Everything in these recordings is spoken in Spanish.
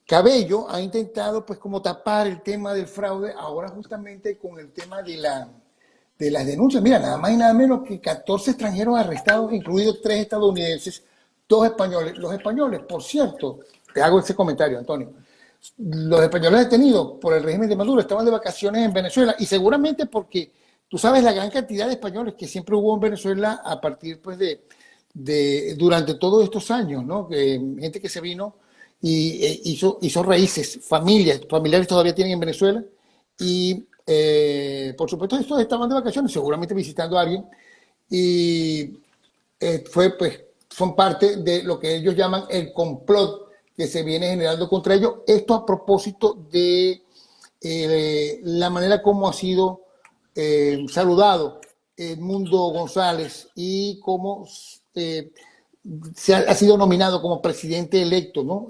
Cabello ha intentado pues como tapar el tema del fraude ahora justamente con el tema de las denuncias. Mira, nada más y nada menos que 14 extranjeros arrestados, incluidos 3 estadounidenses, 2 españoles. Los españoles, por cierto, te hago ese comentario, Antonio. Los españoles detenidos por el régimen de Maduro estaban de vacaciones en Venezuela y seguramente porque tú sabes la gran cantidad de españoles que siempre hubo en Venezuela a partir pues durante todos estos años, ¿no? Gente que se vino y hizo raíces, familiares todavía tienen en Venezuela y por supuesto estos estaban de vacaciones, seguramente visitando a alguien y son parte de lo que ellos llaman el complot que se viene generando contra ellos. Esto a propósito de la manera como ha sido saludado Edmundo González y cómo ha sido nominado como presidente electo, ¿no?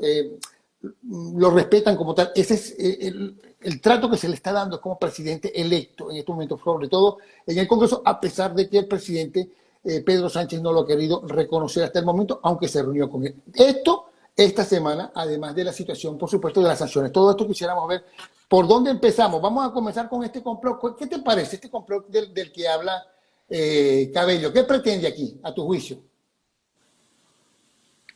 Lo respetan como tal. Ese es el trato que se le está dando como presidente electo en estos momentos, sobre todo en el Congreso, a pesar de que el presidente Pedro Sánchez no lo ha querido reconocer hasta el momento, aunque se reunió con él. Esta semana, además de la situación, por supuesto, de las sanciones. Todo esto quisiéramos ver por dónde empezamos. Vamos a comenzar con este complot. ¿Qué te parece este complot del que habla Cabello? ¿Qué pretende aquí, a tu juicio?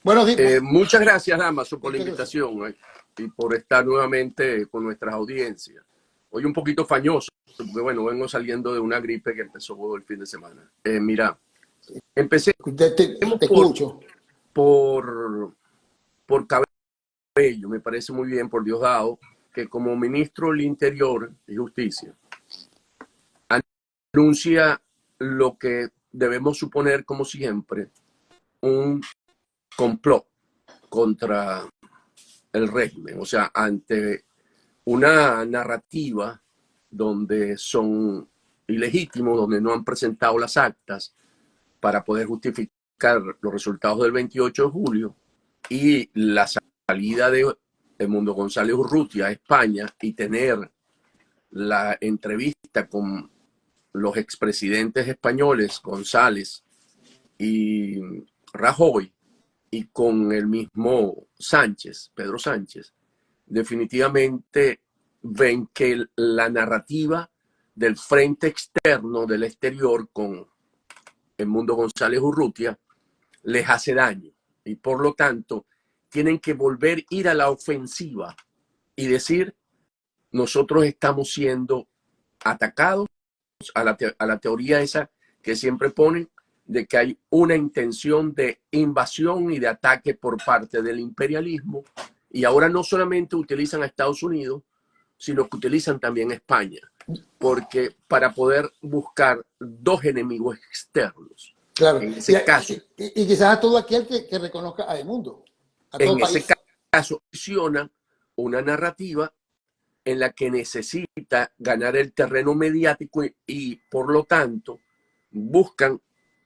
Buenos días. Muchas gracias, Damaso, por la invitación y por estar nuevamente con nuestras audiencias. Hoy un poquito fañoso, porque bueno, vengo saliendo de una gripe que empezó el fin de semana. Mira, empecemos te escucho. por Cabello. Me parece muy bien, por Diosdado, que como ministro del Interior y Justicia anuncia lo que debemos suponer, como siempre, un complot contra el régimen, o sea, ante una narrativa donde son ilegítimos, donde no han presentado las actas para poder justificar los resultados del 28 de julio y la salida de Edmundo González Urrutia a España y tener la entrevista con los expresidentes españoles González y Rajoy y con el mismo Sánchez, Pedro Sánchez, definitivamente ven que la narrativa del frente externo, del exterior, con Edmundo González Urrutia, les hace daño. Y por lo tanto, tienen que volver a ir a la ofensiva y decir, nosotros estamos siendo atacados, a la teoría esa que siempre ponen, de que hay una intención de invasión y de ataque por parte del imperialismo, y ahora no solamente utilizan a Estados Unidos, sino que utilizan también a España, porque para poder buscar dos enemigos externos. Claro, En ese caso, y quizás a todo aquel que reconozca a Edmundo, a todo en país. ese caso, funciona una narrativa en la que necesita ganar el terreno mediático y por lo tanto buscan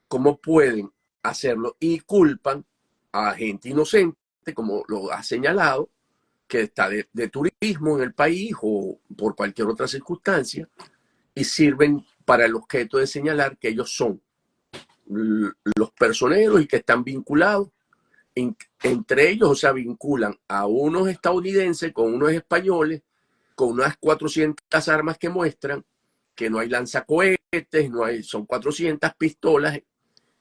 cómo pueden hacerlo y culpan a gente inocente, como lo ha señalado, que está de turismo en el país o por cualquier otra circunstancia, y sirven para el objeto de señalar que ellos son los personeros y que están vinculados entre ellos, o sea, vinculan a unos estadounidenses con unos españoles, con unas 400 armas que muestran, que no hay lanzacohetes, son 400 pistolas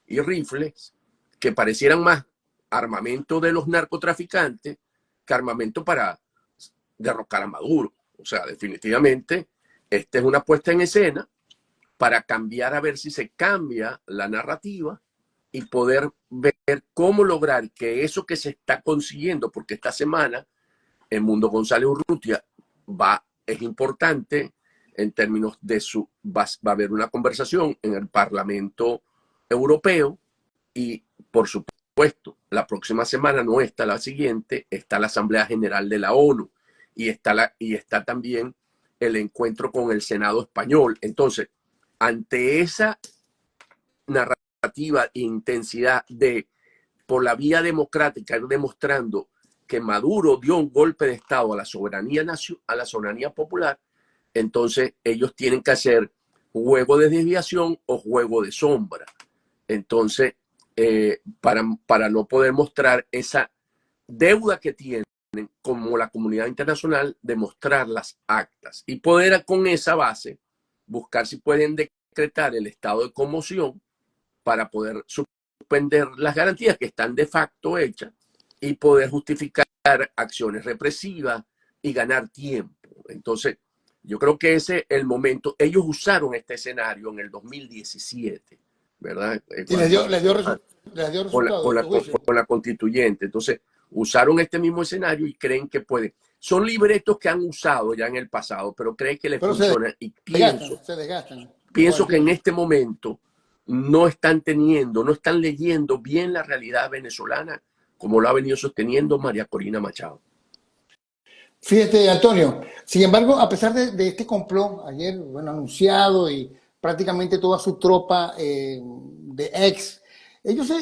y rifles que parecieran más armamento de los narcotraficantes que armamento para derrocar a Maduro. O sea, definitivamente, esta es una puesta en escena para cambiar, a ver si se cambia la narrativa y poder ver cómo lograr que eso que se está consiguiendo, porque esta semana Edmundo González Urrutia es importante en términos de va a haber una conversación en el Parlamento Europeo y, por supuesto, la próxima semana, no está la siguiente, está la Asamblea General de la ONU y está también el encuentro con el Senado español. Entonces, ante esa narrativa e intensidad de, por la vía democrática, ir demostrando que Maduro dio un golpe de Estado a la soberanía popular, entonces ellos tienen que hacer juego de desviación o juego de sombra. Entonces, para no poder mostrar esa deuda que tienen como la comunidad internacional, demostrar las actas y poder con esa base buscar si pueden decretar el estado de conmoción para poder suspender las garantías que están de facto hechas y poder justificar acciones represivas y ganar tiempo. Entonces, yo creo que ese es el momento. Ellos usaron este escenario en el 2017, ¿verdad? Y les dio resultados. Con la constituyente. Entonces, usaron este mismo escenario y creen que pueden. Son libretos que han usado ya en el pasado, pero creen que les funciona. Y se desgastan. Pienso que en este momento no están leyendo bien la realidad venezolana, como lo ha venido sosteniendo María Corina Machado. Fíjate, Antonio, sin embargo, a pesar de este complot ayer, bueno, anunciado y prácticamente toda su tropa de ex, ellos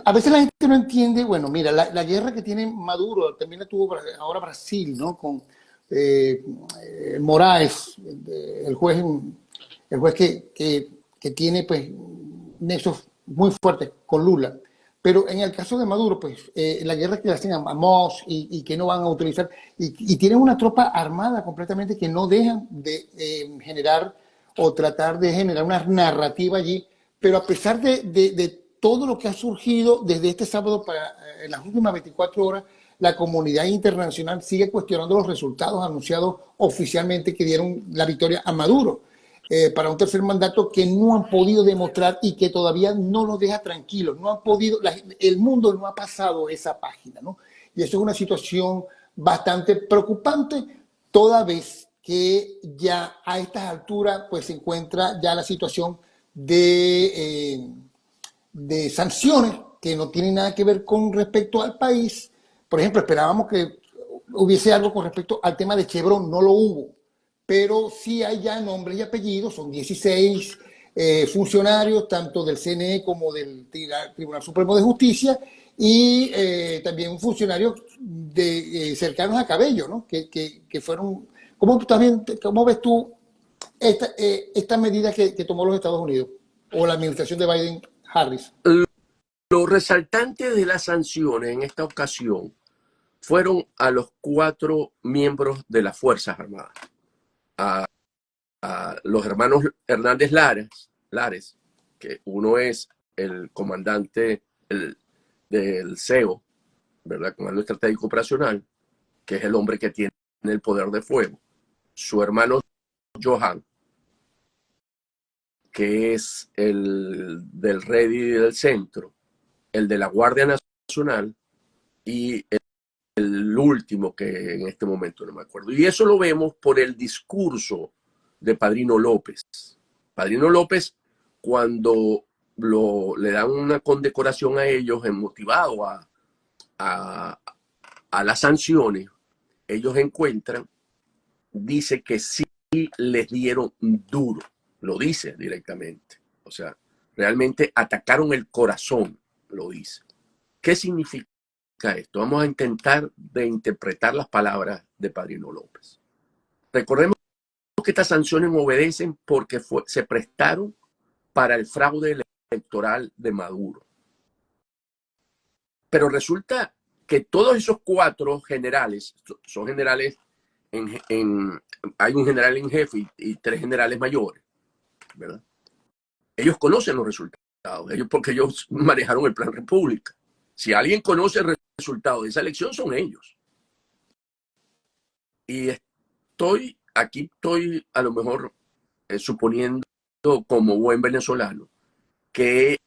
a veces la gente no entiende, bueno, mira, la guerra que tiene Maduro, también la tuvo ahora Brasil, ¿no? Con Moraes, el juez que tiene pues nexos muy fuertes con Lula. Pero en el caso de Maduro, pues la guerra que le hacen a Moss y que no van a utilizar, y tienen una tropa armada completamente que no dejan de generar o tratar de generar una narrativa allí, pero a pesar de todo lo que ha surgido desde este sábado en las últimas 24 horas, la comunidad internacional sigue cuestionando los resultados anunciados oficialmente que dieron la victoria a Maduro. Para un tercer mandato que no han podido demostrar y que todavía no los deja tranquilos. No han podido, el mundo no ha pasado esa página, ¿no? Y eso es una situación bastante preocupante, toda vez que ya a estas alturas pues se encuentra ya la situación de sanciones que no tienen nada que ver con respecto al país. Por ejemplo, esperábamos que hubiese algo con respecto al tema de Chevron, no lo hubo. Pero sí hay ya nombres y apellidos, son 16 funcionarios, tanto del CNE como del Tribunal Supremo de Justicia, y también un funcionario cercanos a Cabello, ¿no? Que fueron... ¿Cómo ves tú esta medida que tomó los Estados Unidos o la administración de Biden-Harris? Los resaltantes de las sanciones en esta ocasión fueron a los 4 miembros de las Fuerzas Armadas. A los hermanos Hernández Lares, que uno es el comandante del CEO, ¿verdad? Comando Estratégico Operacional, que es el hombre que tiene el poder de fuego. Su hermano Johan, que es el del Ready del Centro, el de la Guardia Nacional y el último que en este momento no me acuerdo. Y eso lo vemos por el discurso de Padrino López. Padrino López, cuando le dan una condecoración a ellos, motivado a las sanciones, ellos encuentran, dice que sí les dieron duro, lo dice directamente. O sea, realmente atacaron el corazón, lo dice. ¿Qué significa esto? Vamos a intentar de interpretar las palabras de Padrino López. Recordemos que estas sanciones obedecen porque se prestaron para el fraude electoral de Maduro. Pero resulta que todos esos 4 generales, son generales, hay un general en jefe y 3 generales mayores, ¿verdad? Ellos conocen los resultados, porque ellos manejaron el Plan República. Si alguien conoce el resultado de esa elección, son ellos. Y aquí estoy a lo mejor suponiendo como buen venezolano que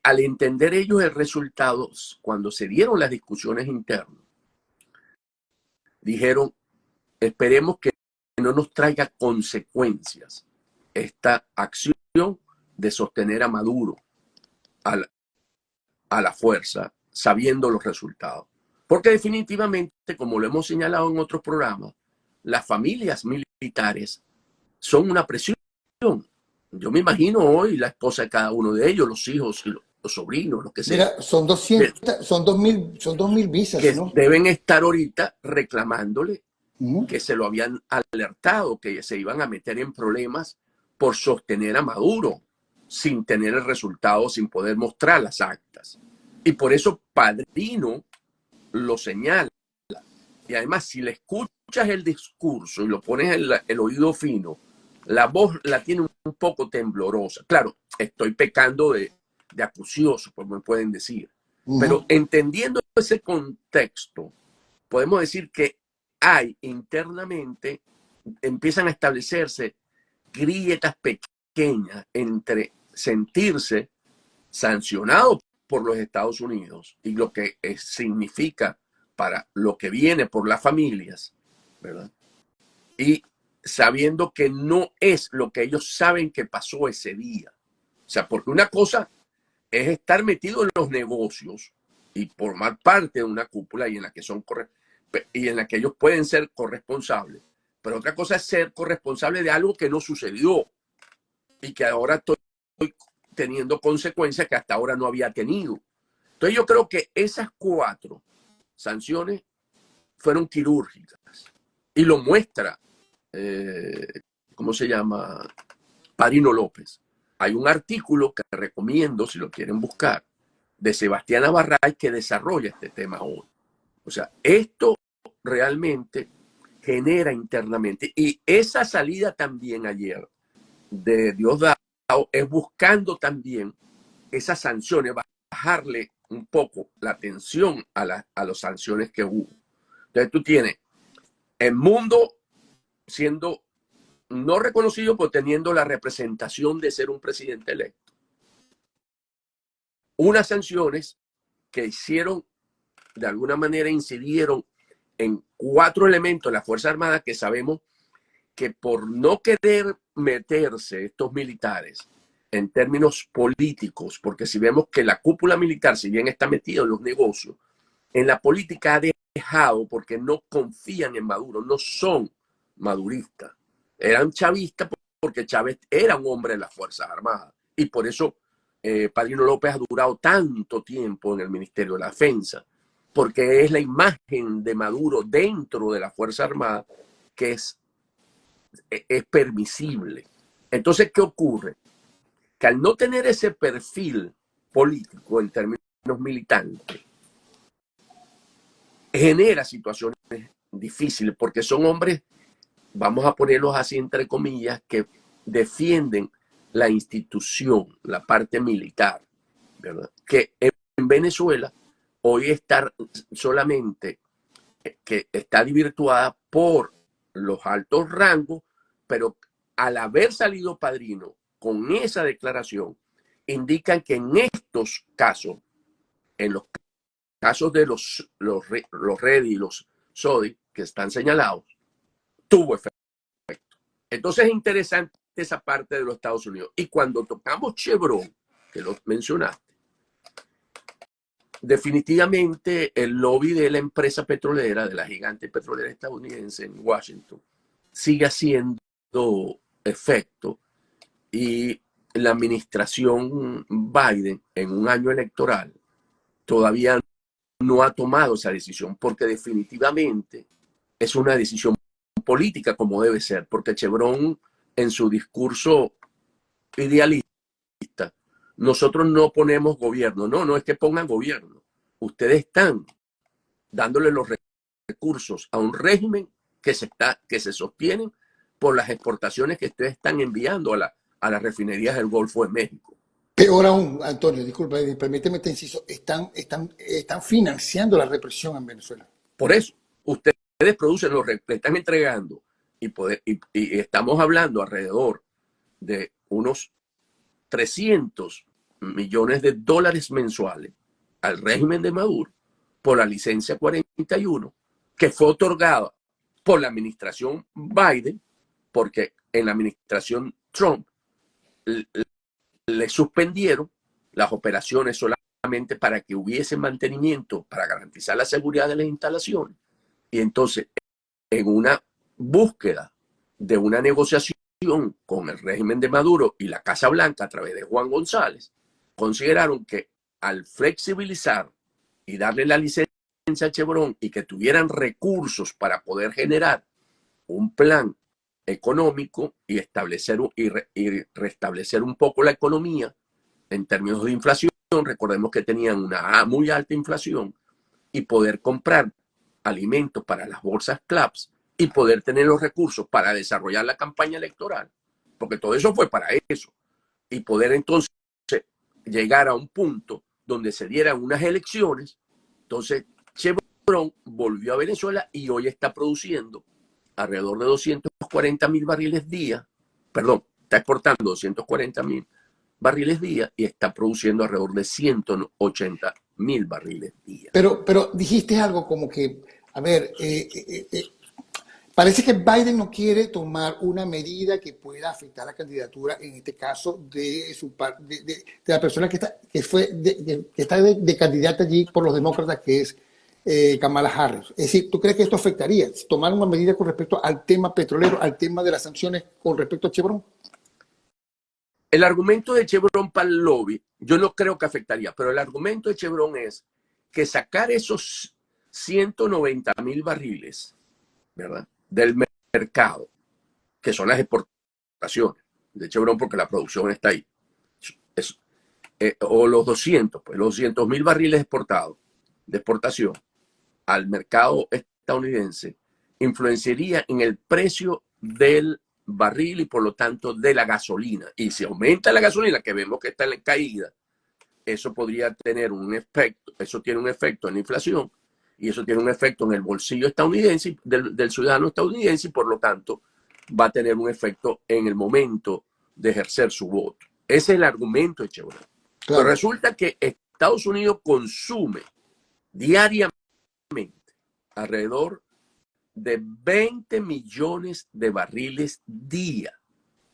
al entender ellos el resultado, cuando se dieron las discusiones internas, dijeron, esperemos que no nos traiga consecuencias esta acción de sostener a Maduro a la fuerza, sabiendo los resultados. Porque definitivamente, como lo hemos señalado en otros programas, las familias militares son una presión. Yo me imagino hoy la esposa de cada uno de ellos, los hijos y los sobrinos, los que sea. Mira, son 2.000 visas, que ¿no? Deben estar ahorita reclamándole que se lo habían alertado, que se iban a meter en problemas por sostener a Maduro sin tener el resultado, sin poder mostrar las actas. Y por eso Padrino lo señala Y además, si le escuchas el discurso y lo pones en el oído fino, la voz la tiene un poco temblorosa. Claro, estoy pecando de acucioso, como me pueden decir. Pero entendiendo ese contexto, podemos decir que hay internamente, empiezan a establecerse grietas pequeñas entre sentirse sancionado por los Estados Unidos y lo que significa para lo que viene por las familias, ¿verdad? Y sabiendo que no es lo que ellos saben que pasó ese día. O sea, porque una cosa es estar metido en los negocios y formar parte de una cúpula y en la que ellos pueden ser corresponsables. Pero otra cosa es ser corresponsable de algo que no sucedió y que ahora estoy teniendo consecuencias que hasta ahora no había tenido. Entonces yo creo que esas 4 sanciones fueron quirúrgicas y lo muestra, ¿cómo se llama? Padrino López. Hay un artículo que recomiendo, si lo quieren buscar, de Sebastián Abarray que desarrolla este tema hoy. O sea, esto realmente genera internamente. Y esa salida también ayer de Diosdado es buscando también esas sanciones, bajarle un poco la tensión a las sanciones que hubo. Entonces tú tienes el mundo siendo no reconocido, pero teniendo la representación de ser un presidente electo. Unas sanciones que hicieron, de alguna manera incidieron en 4 elementos de la Fuerza Armada que sabemos que por no querer meterse estos militares en términos políticos, porque si vemos que la cúpula militar, si bien está metida en los negocios, en la política ha dejado porque no confían en Maduro, no son maduristas. Eran chavistas porque Chávez era un hombre de las Fuerzas Armadas y por eso Padrino López ha durado tanto tiempo en el Ministerio de la Defensa, porque es la imagen de Maduro dentro de la Fuerza Armada que es permisible. Entonces, ¿qué ocurre? Que al no tener ese perfil político en términos militantes, genera situaciones difíciles porque son hombres, vamos a ponerlos así entre comillas, que defienden la institución, la parte militar, ¿verdad? Que en Venezuela hoy está solamente que está desvirtuada por los altos rangos, pero al haber salido Padrino con esa declaración, indican que en estos casos, en los casos de los Reddy y los Sodi, que están señalados, tuvo efecto. Entonces es interesante esa parte de los Estados Unidos. Y cuando tocamos Chevron, que lo mencionaste, definitivamente el lobby de la empresa petrolera, de la gigante petrolera estadounidense en Washington, sigue haciendo efecto y la administración Biden en un año electoral todavía no ha tomado esa decisión porque definitivamente es una decisión política como debe ser, porque Chevron en su discurso idealista, nosotros no ponemos gobierno, no es que pongan gobierno, ustedes están dándole los recursos a un régimen que se sostienen por las exportaciones que ustedes están enviando a las refinerías del Golfo de México. Peor aún, Antonio, disculpa, permíteme te inciso, están financiando la represión en Venezuela. Por eso, ustedes producen le están entregando y estamos hablando alrededor de unos 300 millones de dólares mensuales al régimen de Maduro por la licencia 41, que fue otorgada por la administración Biden, porque en la administración Trump le suspendieron las operaciones solamente para que hubiese mantenimiento, para garantizar la seguridad de las instalaciones. Y entonces, en una búsqueda de una negociación con el régimen de Maduro y la Casa Blanca a través de Juan González, consideraron que al flexibilizar y darle la licencia a Chevron y que tuvieran recursos para poder generar un plan económico y restablecer un poco la economía en términos de inflación, recordemos que tenían una muy alta inflación, y poder comprar alimentos para las bolsas CLAPS y poder tener los recursos para desarrollar la campaña electoral, porque todo eso fue para eso, y poder entonces llegar a un punto donde se dieran unas elecciones. Entonces Chevron volvió a Venezuela y hoy está produciendo alrededor de 240.000 barriles día, perdón, está exportando 240.000 barriles día y está produciendo alrededor de 180.000 barriles día. Pero dijiste algo como que, a ver, parece que Biden no quiere tomar una medida que pueda afectar la candidatura, en este caso, de la persona que está de candidata allí por los demócratas, que es Kamala Harris. Es decir, ¿tú crees que esto afectaría? ¿Tomar una medida con respecto al tema petrolero, al tema de las sanciones con respecto a Chevron? El argumento de Chevron para el lobby, yo no creo que afectaría, pero el argumento de Chevron es que sacar esos 190.000 barriles, ¿verdad?, del mercado, que son las exportaciones de Chevron, porque la producción está ahí, o los 200, pues los 200.000 barriles exportados de exportación al mercado estadounidense, influenciaría en el precio del barril y por lo tanto de la gasolina. Y si aumenta la gasolina, que vemos que está en caída, eso podría tener un efecto, eso tiene un efecto en la inflación y eso tiene un efecto en el bolsillo estadounidense, del ciudadano estadounidense, y por lo tanto va a tener un efecto en el momento de ejercer su voto. Ese es el argumento de Chevron. Claro. Pero resulta que Estados Unidos consume diariamente alrededor de 20 millones de barriles día.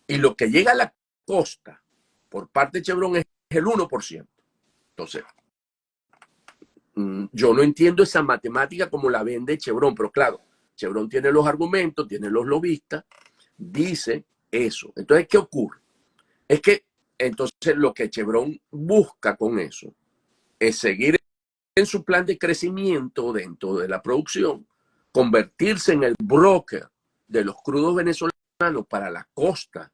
Y lo que llega a la costa por parte de Chevron es el 1%. Entonces, yo no entiendo esa matemática como la vende Chevron, pero claro, Chevron tiene los argumentos, tiene los lobistas, dice eso. Entonces, ¿qué ocurre? Es que entonces lo que Chevron busca con eso es seguir en su plan de crecimiento dentro de la producción, convertirse en el broker de los crudos venezolanos para la costa,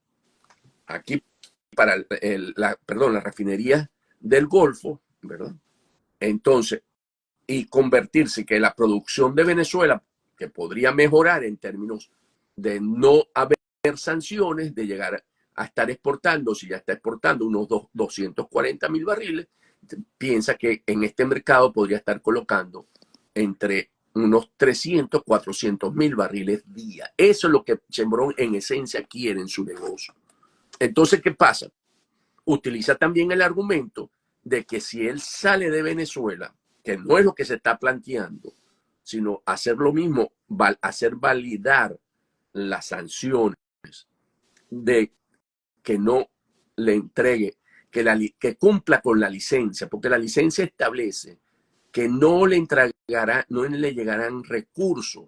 aquí para las refinerías del Golfo, ¿verdad? Entonces, y convertirse que la producción de Venezuela, que podría mejorar en términos de no haber sanciones, de llegar a estar exportando, si ya está exportando unos 240.000 barriles, piensa que en este mercado podría estar colocando entre unos 300, 400.000 barriles día. Eso es lo que Chevron en esencia quiere en su negocio. Entonces, ¿qué pasa? Utiliza también el argumento de que si él sale de Venezuela, que no es lo que se está planteando, sino hacer lo mismo, hacer validar las sanciones de que no le entregue, que cumpla con la licencia, porque la licencia establece que no le llegarán recursos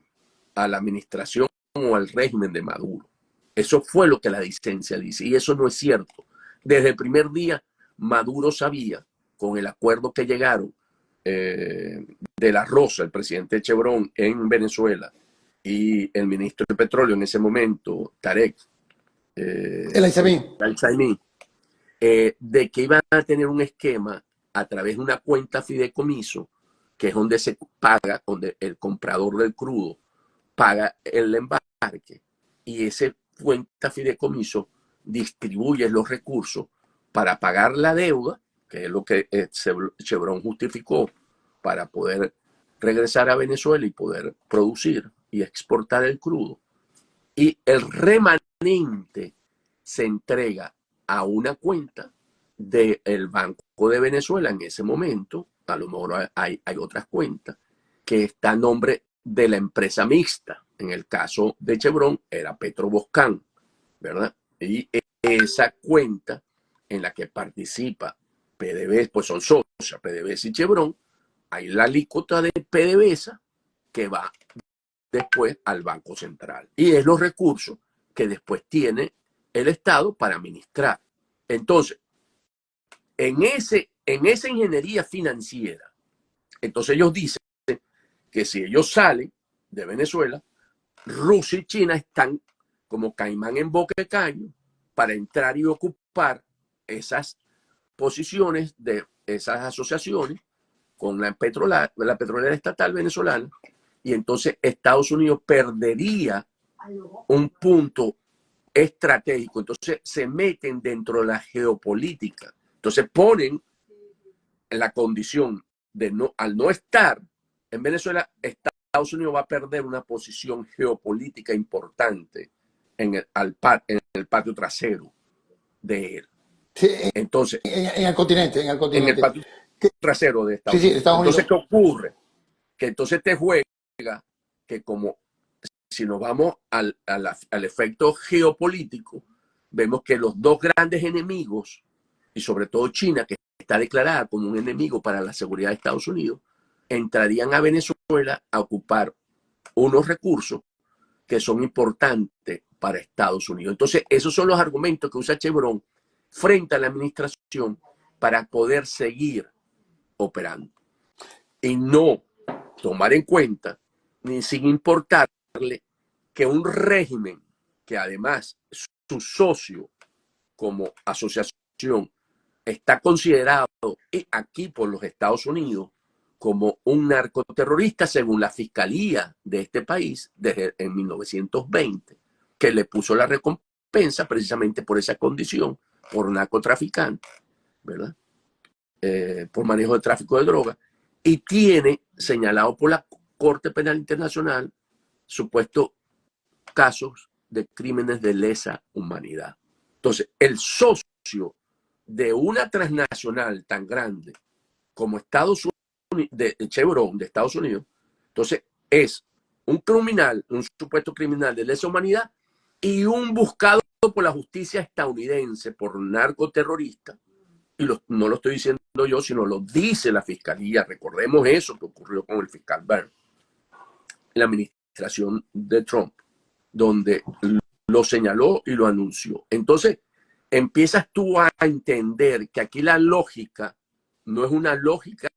a la administración o al régimen de Maduro. Eso fue lo que la licencia dice, y eso no es cierto. Desde el primer día, Maduro sabía, con el acuerdo que llegaron de la Rosa, el presidente de Chevron en Venezuela, y el ministro de Petróleo en ese momento, Tarek El Al-Saimi, de que iban a tener un esquema a través de una cuenta fideicomiso, que es donde se paga, donde el comprador del crudo paga el embarque, y ese cuenta fideicomiso distribuye los recursos para pagar la deuda, que es lo que Chevron justificó para poder regresar a Venezuela y poder producir y exportar el crudo. Y el remanente se entrega a una cuenta del Banco de Venezuela en ese momento. A lo mejor hay otras cuentas que está a nombre de la empresa mixta. En el caso de Chevron era Petroboscan, ¿verdad? Y esa cuenta en la que participa PDVSA, pues son socios, PDVSA y Chevron, hay la alícuota de PDVSA que va después al Banco Central. Y es los recursos que después tiene el Estado para administrar. Entonces, en esa ingeniería financiera, entonces ellos dicen que si ellos salen de Venezuela, Rusia y China están como caimán en boca de caño para entrar y ocupar esas posiciones de esas asociaciones con la petrolera estatal venezolana, y entonces Estados Unidos perdería un punto estratégico. Entonces se meten dentro de la geopolítica. Entonces ponen la condición de no, al no estar en Venezuela, Estados Unidos va a perder una posición geopolítica importante en el patio trasero de él. Sí, Entonces, en el continente, en el en el continente. patio trasero de Sí, Estados sí, Unidos. Estados Entonces, Unidos. ¿qué ocurre? Que entonces te juega que como si nos vamos al efecto geopolítico, vemos que los dos grandes enemigos, y sobre todo China, que está declarada como un enemigo para la seguridad de Estados Unidos, entrarían a Venezuela a ocupar unos recursos que son importantes para Estados Unidos. Entonces, esos son los argumentos que usa Chevron frente a la administración para poder seguir operando y no tomar en cuenta, ni sin importarle, que un régimen que además su socio como asociación está considerado aquí por los Estados Unidos como un narcoterrorista según la fiscalía de este país desde en 1920, que le puso la recompensa precisamente por esa condición, por narcotraficante, ¿verdad? Por manejo de tráfico de drogas, y tiene señalado por la Corte Penal Internacional supuestos casos de crímenes de lesa humanidad. Entonces, el socio de una transnacional tan grande como Estados Unidos, de Chevron, de Estados Unidos, entonces es un criminal, un supuesto criminal de lesa humanidad y un buscado por la justicia estadounidense por narcoterrorista. Y no lo estoy diciendo yo, sino lo dice la fiscalía. Recordemos eso que ocurrió con el fiscal Bernd en la administración de Trump, donde lo señaló y lo anunció. Entonces, empiezas tú a entender que aquí la lógica no es una lógica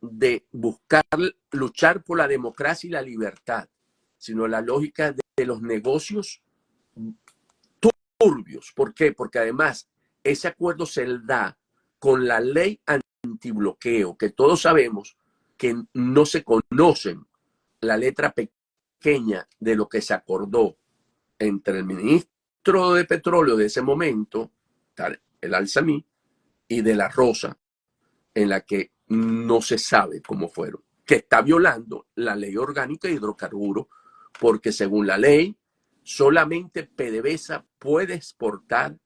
de buscar, luchar por la democracia y la libertad, sino la lógica de los negocios turbios. ¿Por qué? Porque además ese acuerdo se da con la ley antibloqueo, que todos sabemos que no se conocen la letra pequeña de lo que se acordó entre el ministro de Petróleo de ese momento, el Al-Samí, y de la Rosa, en la que no se sabe cómo fueron, que está violando la ley orgánica de hidrocarburos, porque según la ley, solamente PDVSA puede exportar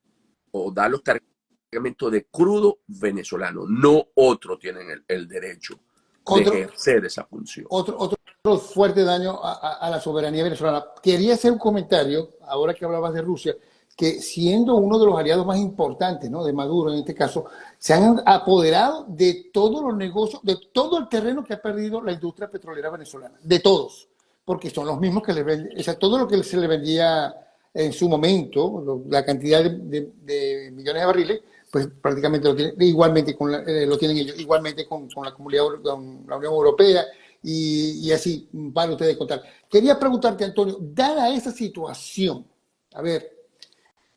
o dar los cargamentos de crudo venezolano, no otro tienen el derecho de Otro, ejercer esa función. otro fuerte daño a la soberanía venezolana. Quería hacer un comentario, ahora que hablabas de Rusia, que siendo uno de los aliados más importantes, ¿no?, de Maduro en este caso, se han apoderado de todos los negocios, de todo el terreno que ha perdido la industria petrolera venezolana, de todos, porque son los mismos que les venden, o sea, todo lo que se le vendía en su momento, la cantidad de millones de barriles, pues prácticamente lo tienen, igualmente lo tienen ellos, igualmente con la comunidad, con la Unión Europea, y así van ustedes a contar. Quería preguntarte, Antonio, dada esa situación, a ver,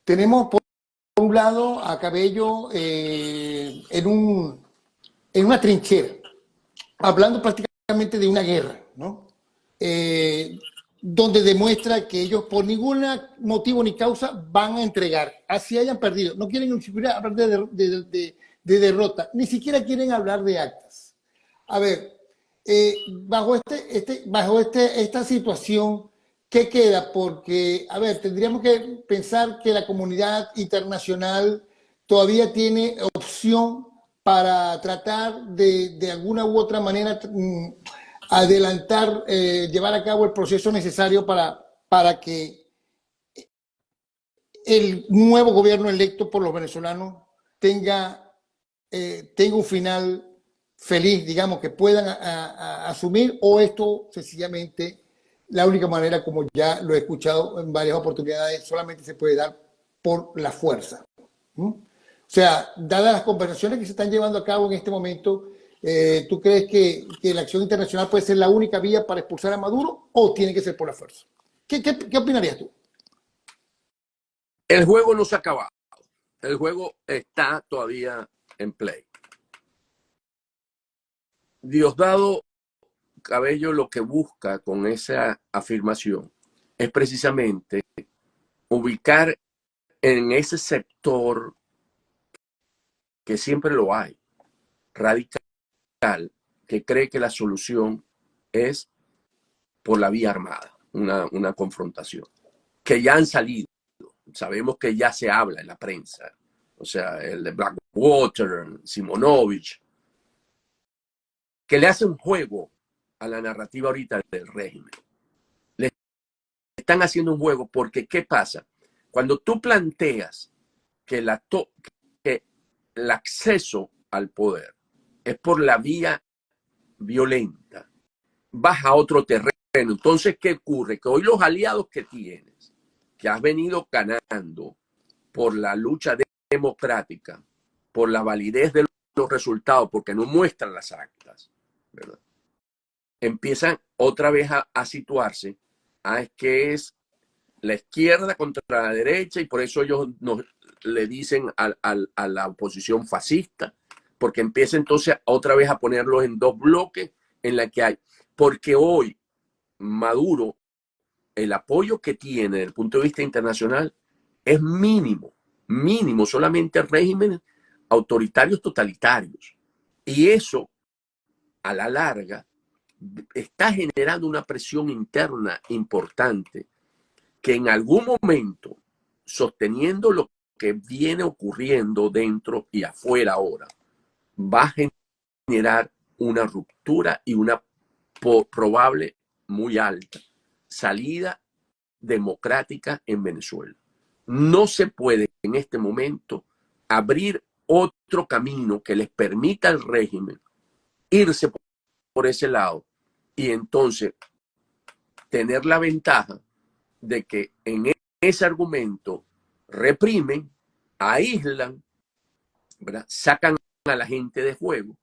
tenemos por un lado a Cabello en una trinchera, hablando prácticamente de una guerra, ¿no? Donde demuestra que ellos por ningún motivo ni causa van a entregar, así hayan perdido. No quieren ni siquiera hablar de derrota, ni siquiera quieren hablar de actas. A ver, bajo esta situación, ¿qué queda? Porque, a ver, tendríamos que pensar que la comunidad internacional todavía tiene opción para tratar de alguna u otra manera adelantar, llevar a cabo el proceso necesario para que el nuevo gobierno electo por los venezolanos tenga un final feliz, digamos, que puedan asumir, o esto sencillamente la única manera, como ya lo he escuchado en varias oportunidades, solamente se puede dar por la fuerza. O sea, dadas las conversaciones que se están llevando a cabo en este momento, ¿tú crees que la acción internacional puede ser la única vía para expulsar a Maduro o tiene que ser por la fuerza? ¿Qué opinarías tú? El juego no se ha acabado. El juego está todavía en play. Diosdado Cabello lo que busca con esa afirmación es precisamente ubicar en ese sector que siempre lo hay, radical, que cree que la solución es por la vía armada, una confrontación, que ya han salido. Sabemos que ya se habla en la prensa, o sea, el de Blackwater, Simonovich, que le hacen juego a la narrativa ahorita del régimen. Le están haciendo un juego porque, ¿qué pasa? Cuando tú planteas que que el acceso al poder es por la vía violenta, vas a otro terreno. Entonces, ¿qué ocurre? Que hoy los aliados que tienes, que has venido ganando por la lucha democrática, por la validez de los resultados, porque no muestran las actas, ¿verdad? Empiezan otra vez a situarse a que es la izquierda contra la derecha y por eso ellos le dicen a la oposición fascista, porque empieza entonces otra vez a ponerlos en dos bloques en la que hay. Porque hoy Maduro, el apoyo que tiene desde el punto de vista internacional es mínimo, mínimo, solamente regímenes autoritarios totalitarios. Y eso, a la larga, está generando una presión interna importante que en algún momento, sosteniendo lo que viene ocurriendo dentro y afuera ahora, va a generar una ruptura y una probable muy alta salida democrática en Venezuela. No se puede en este momento abrir otro camino que les permita al régimen irse por ese lado y entonces tener la ventaja de que en ese argumento reprimen, aíslan, ¿verdad? Sacan a la gente de juego,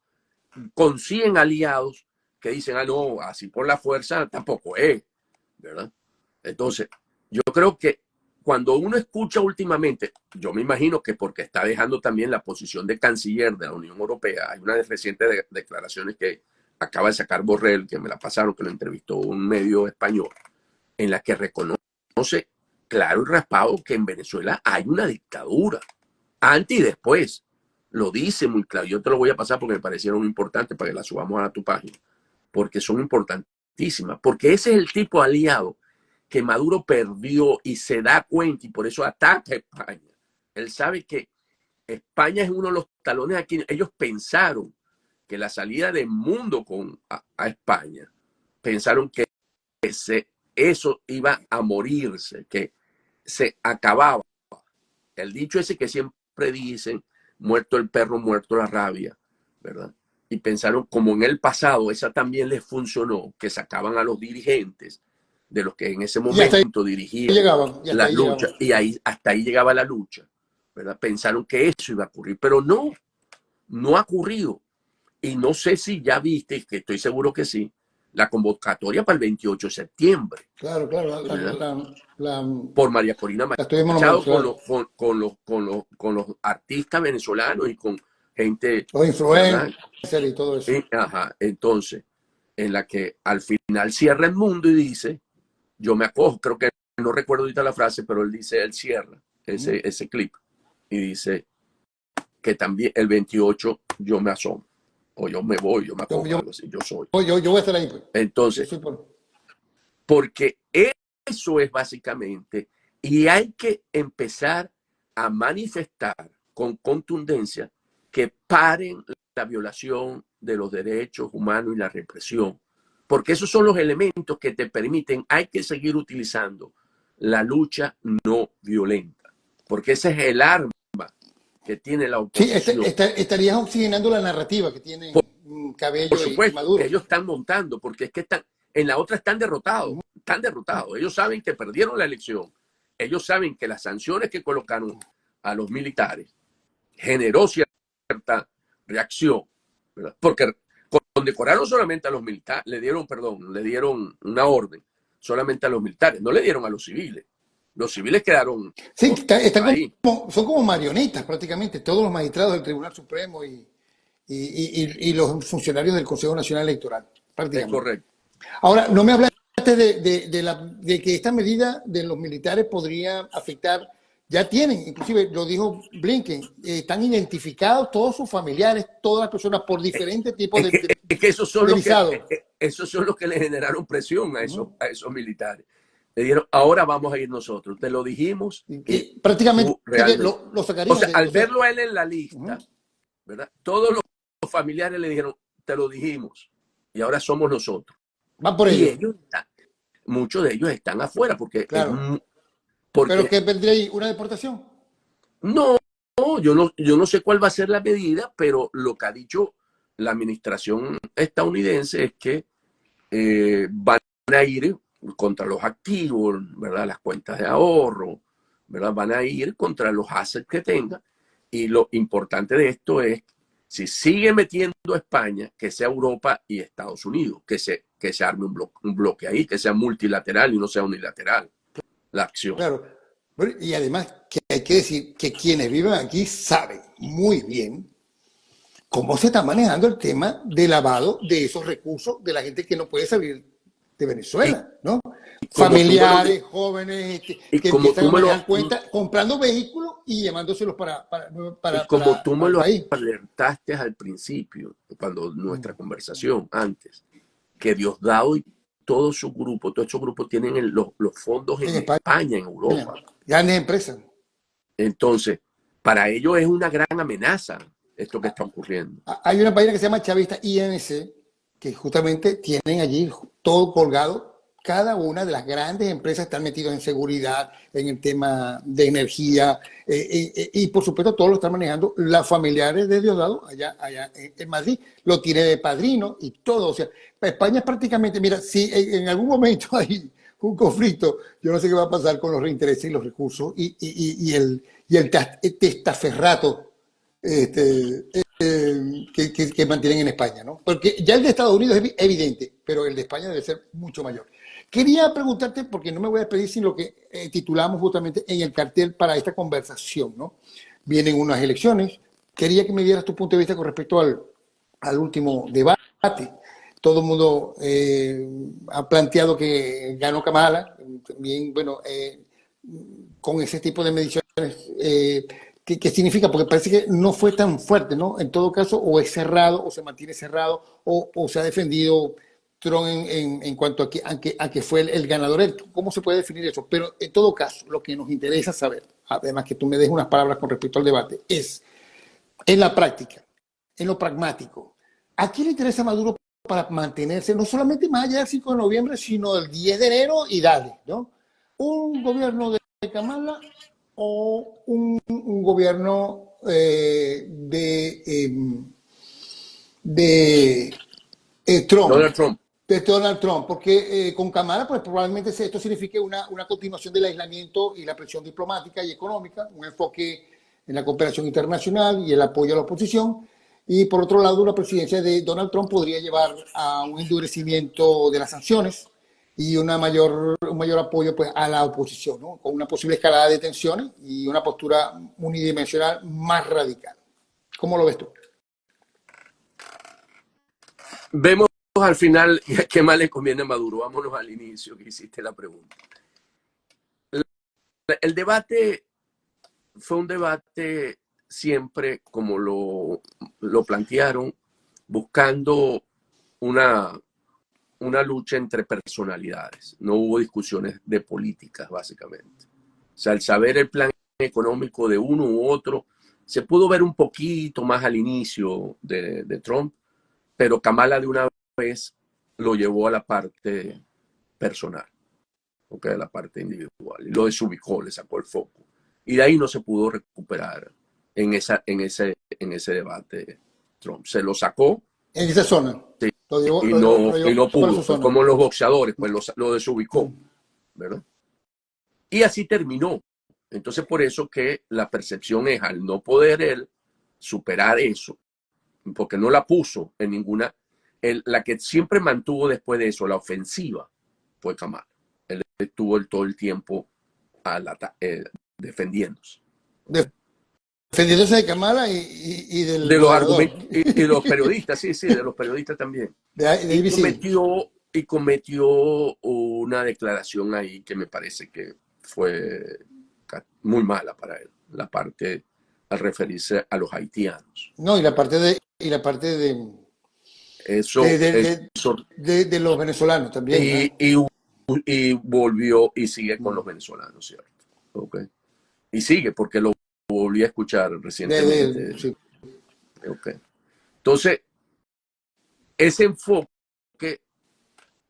consiguen aliados que dicen, no, así por la fuerza tampoco es, ¿verdad? Entonces, yo creo que cuando uno escucha últimamente, yo me imagino que porque está dejando también la posición de canciller de la Unión Europea, hay una reciente declaraciones que acaba de sacar Borrell, que me la pasaron, que lo entrevistó un medio español, en la que reconoce claro y raspado que en Venezuela hay una dictadura, antes y después. Lo dice muy claro. Yo te lo voy a pasar porque me parecieron importantes para que la subamos a tu página, porque son importantísimas, porque ese es el tipo de aliado que Maduro perdió y se da cuenta y por eso ataca a España. Él sabe que España es uno de los talones aquí. Ellos pensaron que la salida del mundo a España, pensaron que eso iba a morirse, que se acababa. El dicho ese que siempre dicen, muerto el perro, muerto la rabia, ¿verdad? Y pensaron, como en el pasado, esa también les funcionó, que sacaban a los dirigentes de los que en ese momento dirigían las luchas, y hasta ahí llegaba la lucha, ¿verdad? Pensaron que eso iba a ocurrir, pero no ha ocurrido. Y no sé si ya viste, que estoy seguro que sí, la convocatoria para el 28 de septiembre. Claro, por María Corina Machado, con los artistas venezolanos y con gente. Los influencers y todo eso. Entonces, en la que al final cierra el mundo y dice, yo me acojo, creo que no recuerdo ahorita la frase, pero él dice, él cierra ese clip y dice que también el 28 yo me asomo, o yo me voy, yo me acojo, algo así, yo soy. Yo voy a estar ahí. Pues. Entonces, porque eso es básicamente, y hay que empezar a manifestar con contundencia que paren la violación de los derechos humanos y la represión, porque esos son los elementos que te permiten, hay que seguir utilizando la lucha no violenta, porque ese es el arma que tiene la oposición. Sí, estarías oxigenando la narrativa que tiene Cabello por supuesto, y Maduro. Ellos están montando, porque es que en la otra están derrotados. Ellos saben que perdieron la elección. Ellos saben que las sanciones que colocaron a los militares generó cierta reacción, ¿verdad? Porque condecoraron solamente a los militares, le dieron una orden solamente a los militares, no le dieron a los civiles. Los civiles quedaron ahí. Son como marionetas prácticamente, todos los magistrados del Tribunal Supremo y los funcionarios del Consejo Nacional Electoral, prácticamente. Es correcto. Ahora, no me hablaste de que esta medida de los militares podría afectar, ya tienen, inclusive lo dijo Blinken, están identificados todos sus familiares, todas las personas por diferentes tipos Es que de visado. esos son los que le generaron presión a esos militares. Le dijeron, ahora vamos a ir nosotros. Te lo dijimos y Prácticamente tú realmente. lo O sacarían. sea, al verlo a él en la lista, ¿verdad? Todos los familiares le dijeron, te lo dijimos y ahora somos nosotros. Van por Y ellos. Muchos de ellos están afuera porque Claro. ¿Pero porque qué vendría ahí? ¿Una deportación? no, yo no sé cuál va a ser la medida, pero lo que ha dicho la administración estadounidense es que van a ir contra los activos, ¿verdad? Las cuentas de ahorro, ¿verdad? Van a ir contra los assets que tengan. Y lo importante de esto es, si sigue metiendo a España, que sea Europa y Estados Unidos, que se arme un bloque ahí, que sea multilateral y no sea unilateral la acción. Claro. Y además que hay que decir que quienes viven aquí saben muy bien cómo se está manejando el tema de lavado de esos recursos de la gente que no puede salir de Venezuela, ¿no? Como Familiares, jóvenes, y que como empiezan tú a me lo, manejar cuentas, comprando vehículos y llevándoselos y como tú me el lo país. alertaste al principio, cuando nuestra conversación antes, que Diosdado y todo su grupo, todos esos grupos tienen los fondos En en España, España, en Europa. grandes empresas. Entonces, para ellos es una gran amenaza esto que está ocurriendo. Hay una página que se llama Chavista INC, que justamente tienen allí todo colgado. Cada una de las grandes empresas están metidas en seguridad, en el tema de energía, y por supuesto todos lo están manejando las familiares de Diosdado allá en Madrid. Lo tiene de padrino y todo. O sea, España es prácticamente, mira, si en algún momento hay un conflicto, yo no sé qué va a pasar con los reinteresos y los recursos y el testaferrato que mantienen en España, ¿no? Porque ya el de Estados Unidos es evidente, pero el de España debe ser mucho mayor. Quería preguntarte, porque no me voy a despedir sin lo que titulamos justamente en el cartel para esta conversación, ¿no? Vienen unas elecciones. Quería que me dieras tu punto de vista con respecto al último debate. Todo el mundo ha planteado que ganó Kamala, también, bueno, con ese tipo de mediciones. ¿Qué significa? Porque parece que no fue tan fuerte, ¿no? En todo caso, o es cerrado, o se mantiene cerrado, o se ha defendido Trump en cuanto a que fue el ganador. ¿Cómo se puede definir eso? Pero en todo caso, lo que nos interesa saber, además que tú me des unas palabras con respecto al debate, es en la práctica, en lo pragmático. ¿A quién le interesa Maduro para mantenerse, no solamente más allá del 5 de noviembre, sino el 10 de enero y dale, ¿no? Un gobierno de Kamala o un gobierno Trump, Donald Trump. de Donald Trump, porque con Kamala pues probablemente esto signifique una continuación del aislamiento y la presión diplomática y económica, un enfoque en la cooperación internacional y el apoyo a la oposición. Y por otro lado, la presidencia de Donald Trump podría llevar a un endurecimiento de las sanciones y un mayor apoyo pues, a la oposición, ¿no? Con una posible escalada de tensiones y una postura unidimensional más radical. ¿Cómo lo ves tú? Vemos al final qué más le conviene a Maduro. Vámonos al inicio que hiciste la pregunta. El debate fue un debate siempre como lo plantearon, buscando una lucha entre personalidades. No hubo discusiones de políticas, básicamente. O sea, el saber el plan económico de uno u otro se pudo ver un poquito más al inicio de Trump, pero Kamala de una vez lo llevó a la parte personal, ¿okay? A la parte individual, y lo desubicó, le sacó el foco. Y de ahí no se pudo recuperar en ese debate Trump. Se lo sacó. En esa zona. Sí, Lo y llevó no para su pudo. Fue zona. como los boxeadores, pues lo desubicó, ¿verdad? Y así terminó. Entonces, por eso que la percepción es, al no poder él superar eso, porque no la puso en ninguna, la que siempre mantuvo después de eso la ofensiva fue Kamala. Él estuvo todo el tiempo defendiéndose. Defendiéndose de Kamala y del De los gobernador. argumentos y los periodistas, sí, de los periodistas también. De Y ABC. y cometió una declaración ahí que me parece que fue muy mala para él, la parte al referirse a los haitianos. No, y la parte Eso, eso de los venezolanos también, y, ¿no? y, y volvió y sigue con los Mm. venezolanos, ¿cierto? Okay. Y sigue porque lo volví a escuchar recientemente. Sí. Okay. Entonces, ese enfoque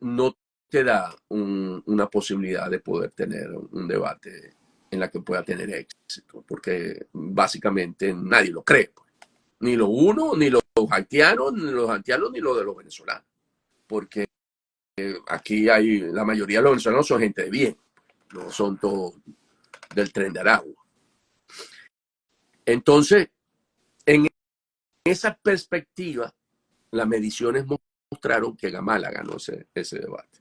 no te da una posibilidad de poder tener un debate en la que pueda tener éxito, porque básicamente nadie lo cree, pues. Ni lo uno, ni los haitianos, ni los de los venezolanos, porque aquí hay, la mayoría de los venezolanos son gente de bien, no son todos del Tren de Aragua. Entonces, en esa perspectiva, las mediciones mostraron que Gamala ganó ese debate.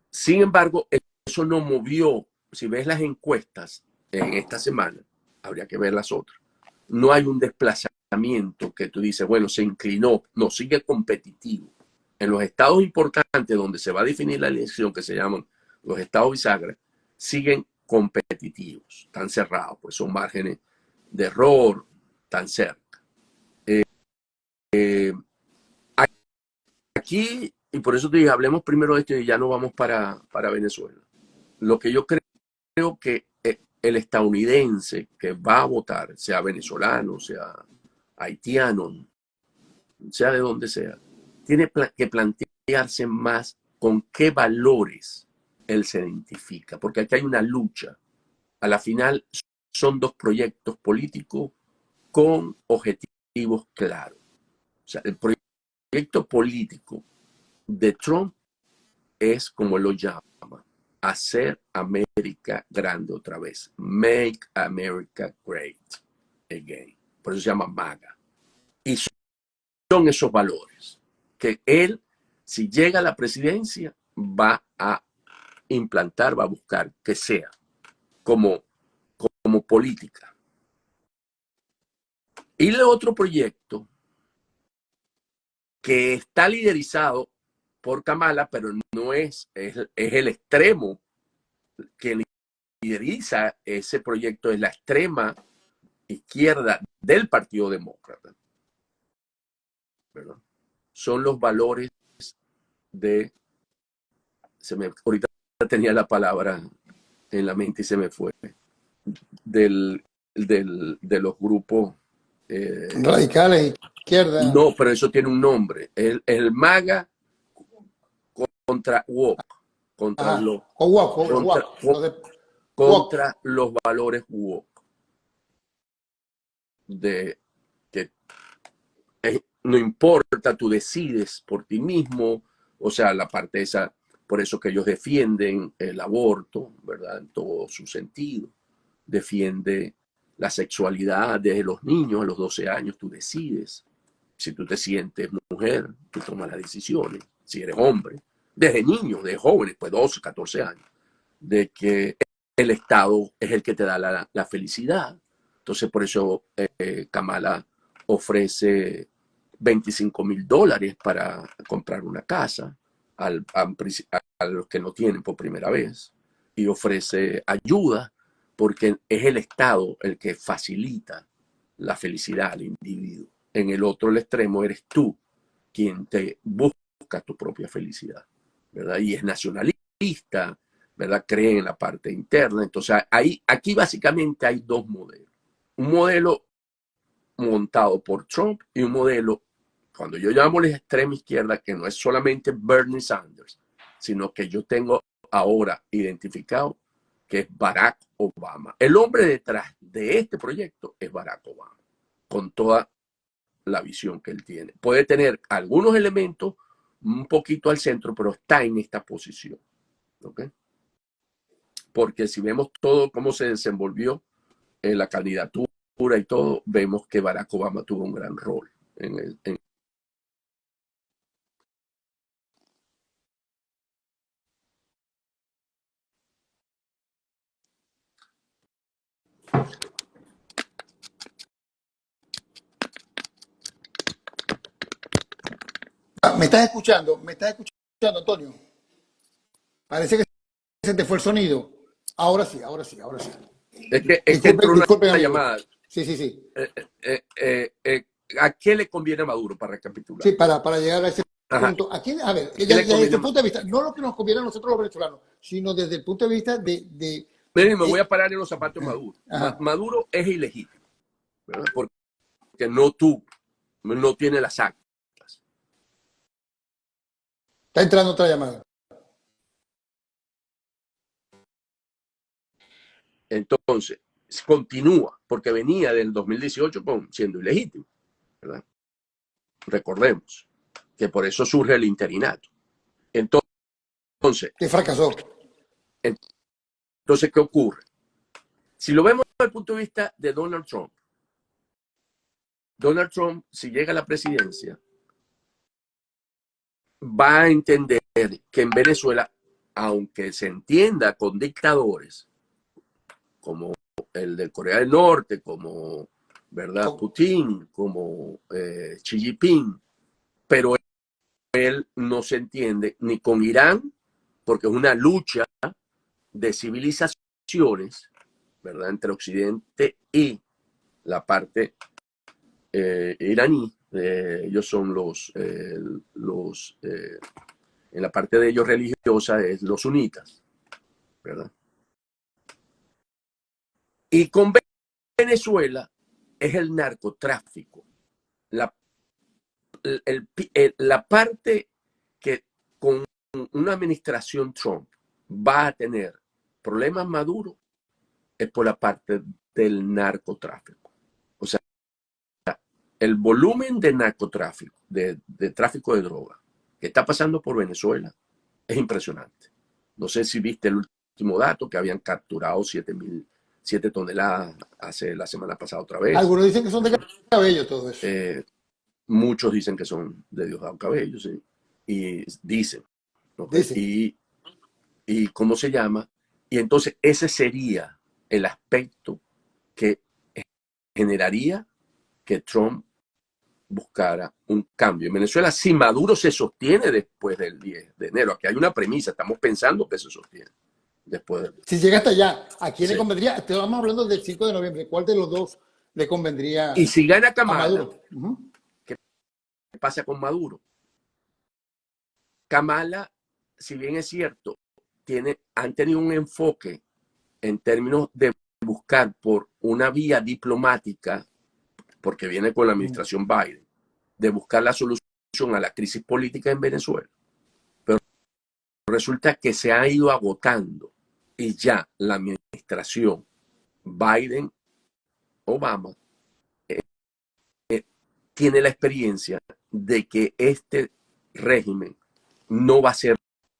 Sin embargo, eso no movió, si ves las encuestas en esta semana, habría que ver las otras, no hay un desplazamiento que tú dices, bueno, se inclinó, no, sigue competitivo. En los estados importantes donde se va a definir la elección, que se llaman los estados bisagra, siguen competitivos, están cerrados, pues son márgenes de error, tan cerca. Aquí, y por eso te dije, hablemos primero de esto y ya no vamos para Venezuela. Lo que yo creo que el estadounidense que va a votar, sea venezolano, sea haitiano, sea de donde sea, tiene que plantearse más con qué valores él se identifica, porque aquí hay una lucha. A la final son dos proyectos políticos con objetivos claros. O sea, el proyecto político de Trump es, como lo llama, hacer América grande otra vez. Make America great again. Por eso se llama MAGA. Y son esos valores que él, si llega a la presidencia, va a implantar, va a buscar que sea como, como política. Y el otro proyecto que está liderizado por Kamala, pero no es el extremo que lideriza ese proyecto, es la extrema izquierda del Partido Demócrata, ¿verdad? Son los valores de, ahorita tenía la palabra en la mente y se me fue, de los grupos. Radicales, izquierda. No, pero eso tiene un nombre. El MAGA contra WOC, contra Ajá. los, O WAP, o contra, WAP. Los de WAP. contra los valores WOC. De que no importa, tú decides por ti mismo, o sea, la parte esa, por eso que ellos defienden el aborto, ¿verdad? En todo su sentido. Defiende la sexualidad de los niños a los 12 años, tú decides. Si tú te sientes mujer, tú tomas las decisiones. Si eres hombre, desde niños, de jóvenes, pues 12, 14 años, de que el Estado es el que te da la felicidad. Entonces, por eso Kamala ofrece $25,000 para comprar una casa a los que no tienen por primera vez y ofrece ayuda porque es el Estado el que facilita la felicidad al individuo. En el otro extremo eres tú quien te busca tu propia felicidad, ¿verdad? Y es nacionalista, ¿verdad? Cree en la parte interna. Entonces, aquí básicamente hay dos modelos. Un modelo montado por Trump y un modelo, cuando yo llamo la extrema izquierda, que no es solamente Bernie Sanders, sino que yo tengo ahora identificado que es Barack Obama. El hombre detrás de este proyecto es Barack Obama, con toda la visión que él tiene. Puede tener algunos elementos un poquito al centro, pero está en esta posición. ¿Okay? Porque si vemos todo cómo se desenvolvió en la candidatura y todo, vemos que Barack Obama tuvo un gran rol en ¿Me estás escuchando? ¿Me estás escuchando, Antonio? Parece que se te fue el sonido. Ahora sí, ahora sí, ahora sí. Es que entró Disculpen, disculpen, una amigos. llamada. Sí, sí, sí. ¿A qué le conviene a Maduro para recapitular? Sí, para llegar a ese Ajá. punto. Aquí, a ver, ¿Qué le desde conviene este a punto Maduro? de vista, no lo que nos conviene a nosotros los venezolanos, sino desde el punto de vista Miren, me voy a parar en los zapatos de Maduro. ajá. Maduro es ilegítimo, ¿verdad? Porque no tuvo, no tiene las actas. Está entrando otra llamada. Entonces, continúa, porque venía del 2018 siendo ilegítimo, ¿verdad? Recordemos que por eso surge el interinato. Entonces, Que fracasó. entonces, ¿qué ocurre? Si lo vemos desde el punto de vista de Donald Trump, si llega a la presidencia, va a entender que en Venezuela, aunque se entienda con dictadores, como el de Corea del Norte, como, ¿verdad?, Putin, como Xi Jinping, pero él no se entiende ni con Irán, porque es una lucha de civilizaciones, ¿verdad?, entre Occidente y la parte iraní. Ellos son en la parte de ellos religiosa es los sunitas, ¿verdad? Y con Venezuela es el narcotráfico. La, la parte que con una administración Trump va a tener problemas Maduro es por la parte del narcotráfico. O sea, el volumen de narcotráfico, de tráfico de droga que está pasando por Venezuela es impresionante. No sé si viste el último dato, que habían capturado 7 toneladas hace la semana pasada otra vez. Algunos dicen que son de cabello todo eso. Muchos dicen que son de Diosdado Cabello, ¿sí? Y dicen, ¿okay? Dicen. Y ¿cómo se llama? Y entonces ese sería el aspecto que generaría que Trump buscara un cambio. En Venezuela, si Maduro se sostiene después del 10 de enero, aquí hay una premisa, estamos pensando que se sostiene después del 10. Si llega hasta allá, ¿a quién le Sí. convendría? Estamos hablando del 5 de noviembre. ¿Cuál de los dos le convendría Y si gana a Kamala, Maduro? ¿qué pasa con Maduro? Kamala, si bien es cierto, han tenido un enfoque en términos de buscar por una vía diplomática, porque viene con la administración Biden, de buscar la solución a la crisis política en Venezuela. Pero resulta que se ha ido agotando y ya la administración Biden-Obama tiene la experiencia de que este régimen no va a hacer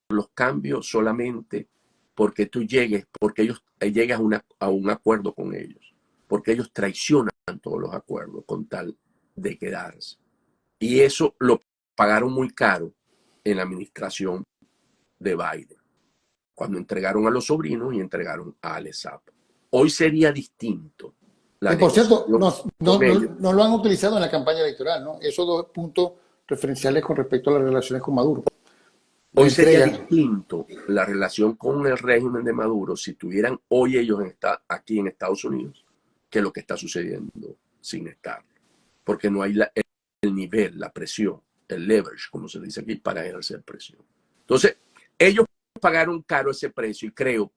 los cambios solamente porque tú llegues, porque ellos llegas a un acuerdo con ellos, porque ellos traicionan todos los acuerdos con tal de quedarse. Y eso lo pagaron muy caro en la administración de Biden, cuando entregaron a los sobrinos y entregaron a Alex Saab. Hoy sería distinto la Que por cierto, negociación con ellos. no lo han utilizado en la campaña electoral, ¿no? Esos dos puntos referenciales con respecto a las relaciones con Maduro. La Hoy sería entrega. distinto la relación con el régimen de Maduro si tuvieran hoy ellos aquí en Estados Unidos que lo que está sucediendo sin estar. Porque no hay el nivel, la presión, el leverage, como se dice aquí, para ejercer presión. Entonces, ellos pagaron caro ese precio y creo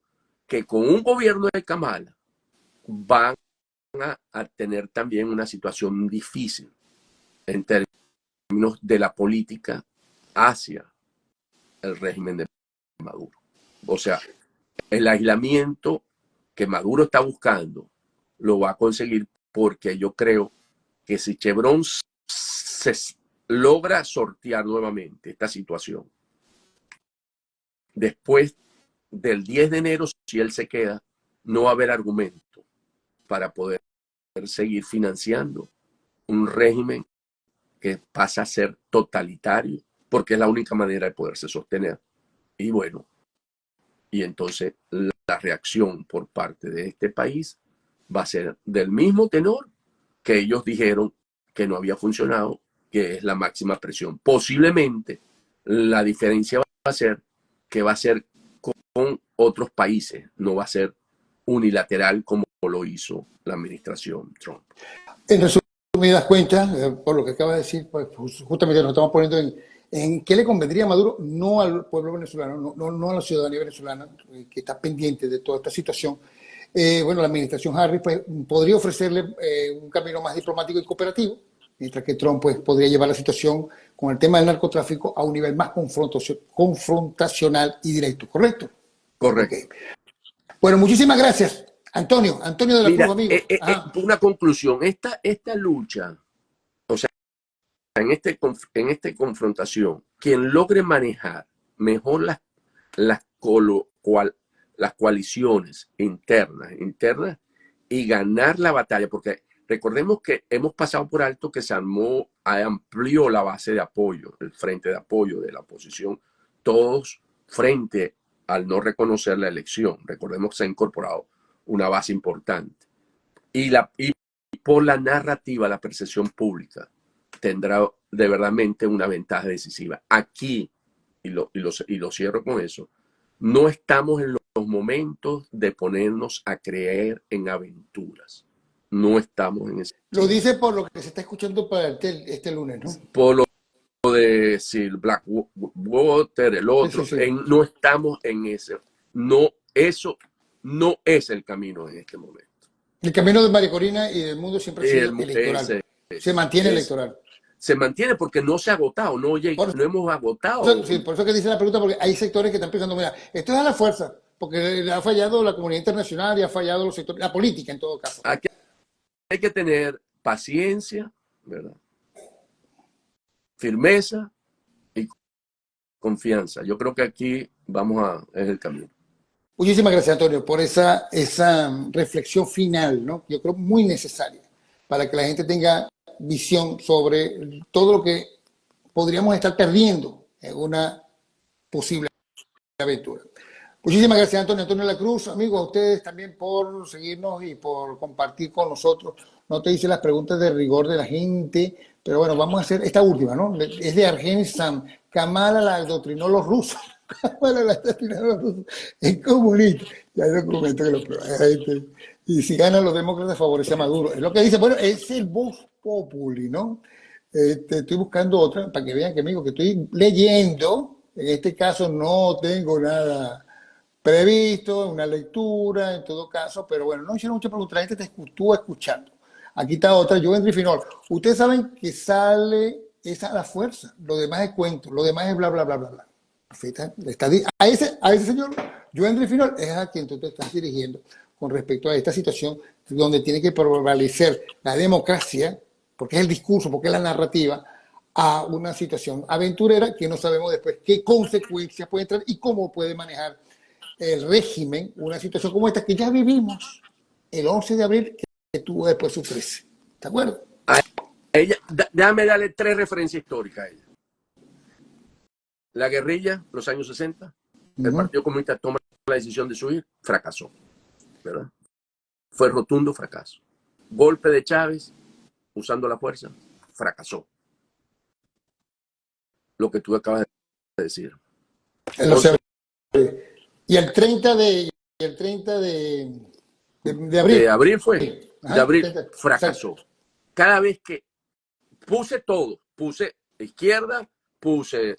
que con un gobierno de Kamala van a tener también una situación difícil en términos de la política hacia el régimen de Maduro. O sea, el aislamiento que Maduro está buscando lo va a conseguir porque yo creo que si Chevron se logra sortear nuevamente esta situación, después del 10 de enero, si él se queda, no va a haber argumento para poder seguir financiando un régimen que pasa a ser totalitario, porque es la única manera de poderse sostener. Y bueno, y entonces la reacción por parte de este país va a ser del mismo tenor que ellos dijeron que no había funcionado que es la máxima presión. Posiblemente la diferencia va a ser que va a ser con otros países, no va a ser unilateral como lo hizo la administración Trump. En resumidas cuentas, por lo que acaba de decir, pues justamente nos estamos poniendo en qué le convendría a Maduro, no al pueblo venezolano, no a la ciudadanía venezolana, que está pendiente de toda esta situación. Bueno, la administración Harris pues, podría ofrecerle un camino más diplomático y cooperativo, mientras que Trump pues, podría llevar la situación con el tema del narcotráfico a un nivel más confrontacional y directo, ¿correcto? Correcto. Okay. Bueno, muchísimas gracias. Antonio de la Mira, Cruz, amigo. una conclusión, esta lucha, o sea, en esta confrontación, quien logre manejar mejor las coaliciones internas y ganar la batalla, porque recordemos que hemos pasado por alto que se amplió la base de apoyo, el frente de apoyo de la oposición, todos frente al no reconocer la elección. Recordemos que se ha incorporado una base importante. Y por la narrativa, la percepción pública tendrá de verdadmente una ventaja decisiva. Aquí, y lo cierro con eso, no estamos en los momentos de ponernos a creer en aventuras. No estamos en ese. Lo dice por lo que se está escuchando para este lunes, ¿no? Por lo de decir Blackwater, el otro, Sí. no estamos en ese. No, eso no es el camino en este momento. El camino de María Corina y del mundo siempre ha sido electoral. Se mantiene electoral. Se mantiene porque no se ha agotado, no hemos agotado. Sí, por eso que dice la pregunta, porque hay sectores que están pensando, mira, esto es a la fuerza, porque ha fallado la comunidad internacional y ha fallado los sectores, la política en todo caso. Aquí hay que tener paciencia, ¿verdad? Firmeza y confianza. Yo creo que aquí es el camino. Muchísimas gracias, Antonio, por esa reflexión final, ¿no? Yo creo muy necesaria para que la gente tenga visión sobre todo lo que podríamos estar perdiendo en una posible aventura. Muchísimas gracias, Antonio de la Cruz. Amigos, a ustedes también por seguirnos y por compartir con nosotros. No te hice las preguntas de rigor de la gente, pero bueno, vamos a hacer esta última, ¿no? Es de Argen Sam. Kamala la adoctrinó los rusos. Kamala la adoctrinó los rusos. Es comunista. Ya hay documentos que lo prueban. Y si ganan los demócratas, favorece a Maduro. Es lo que dice. Bueno, es el Vox Populi, ¿no? Estoy buscando otra para que vean que, amigo, que estoy leyendo. En este caso no tengo nada previsto, una lectura en todo caso, pero bueno, no hicieron muchas preguntas, la gente te estuvo escuchando. Aquí está otra, Joven Trifinol. Ustedes saben que sale esa a la fuerza, lo demás es cuento, lo demás es bla, bla, bla, bla, bla. A ese señor, Joven Trifinol, es a quien tú te estás dirigiendo con respecto a esta situación donde tiene que prevalecer la democracia, porque es el discurso, porque es la narrativa, a una situación aventurera que no sabemos después qué consecuencias puede traer y cómo puede manejar el régimen, una situación como esta que ya vivimos el 11 de abril, que tuvo después su 13. ¿De acuerdo? Déjame darle 3 referencias históricas a ella. La guerrilla, los años 60, el Partido Comunista toma la decisión de subir, fracasó, ¿verdad? Fue rotundo fracaso. Golpe de Chávez, usando la fuerza, fracasó. Lo que tú acabas de decir. Entonces, y el 30 de abril. De abril fue. Ajá, de abril 30, fracasó. exacto. Cada vez que puse izquierda, puse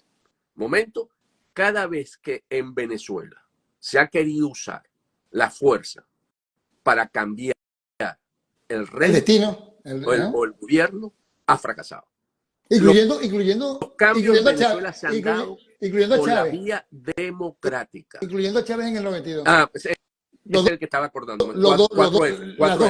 momento, cada vez que en Venezuela se ha querido usar la fuerza para cambiar el destino, o el gobierno, ha fracasado. Incluyendo los cambios en Venezuela Chávez, se han dado incluyendo por a la Chávez, vía democrática. incluyendo a Chávez en el 92. Es el que estaba acordando. Las dos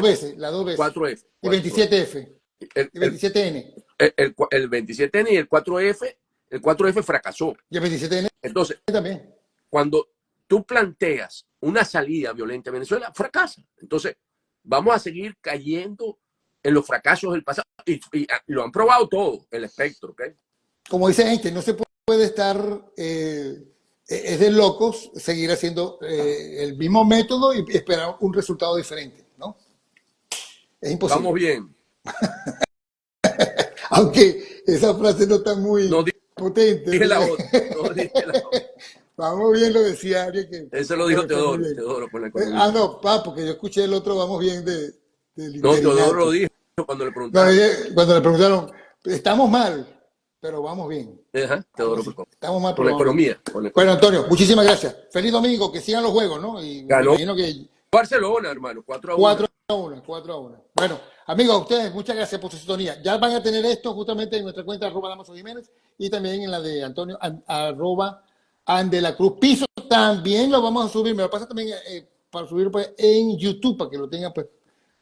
veces. 4F. El 27F. El 27N. El 27N y el 4F. El 4F fracasó. Y el 27N entonces, también. Cuando tú planteas una salida violenta a Venezuela, fracasa. Entonces, vamos a seguir cayendo en los fracasos del pasado. Y lo han probado todo, el espectro, ¿ok? Como dice Einstein, no se puede estar... es de locos seguir haciendo el mismo método y esperar un resultado diferente, ¿no? Es imposible. Vamos bien. Aunque esa frase no está muy No potente. dije la otra, no dije la otra. Vamos bien, lo decía Ariel, que Eso lo dijo fue muy Teodoro, bien. Teodoro con la economía. No, porque yo escuché el otro, vamos bien, del No, Teodoro lo interinato. dijo cuando le No, preguntaron. cuando le preguntaron, estamos mal, pero vamos bien. Ajá, Algo Teodoro así. fue Estamos mal, con pero la vamos bien. economía, con la Bueno, economía. Antonio, muchísimas gracias. Feliz domingo, que sigan los juegos, ¿no? Y me Ganó imagino que Barcelona, hermano, 4-1. 4-1, 4-1. Bueno, amigos, a ustedes, muchas gracias por su sintonía. Ya van a tener esto justamente en nuestra cuenta @Damaso Jiménez y también en la de Antonio, @Andelacruz Piso. También lo vamos a subir, me lo pasa también para subirlo pues, en YouTube, para que lo tengan pues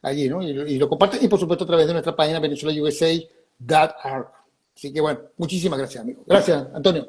allí, ¿no? Y lo comparten y por supuesto a través de nuestra página venezuelausa.org. Así que bueno, muchísimas gracias, amigos. Gracias, Antonio.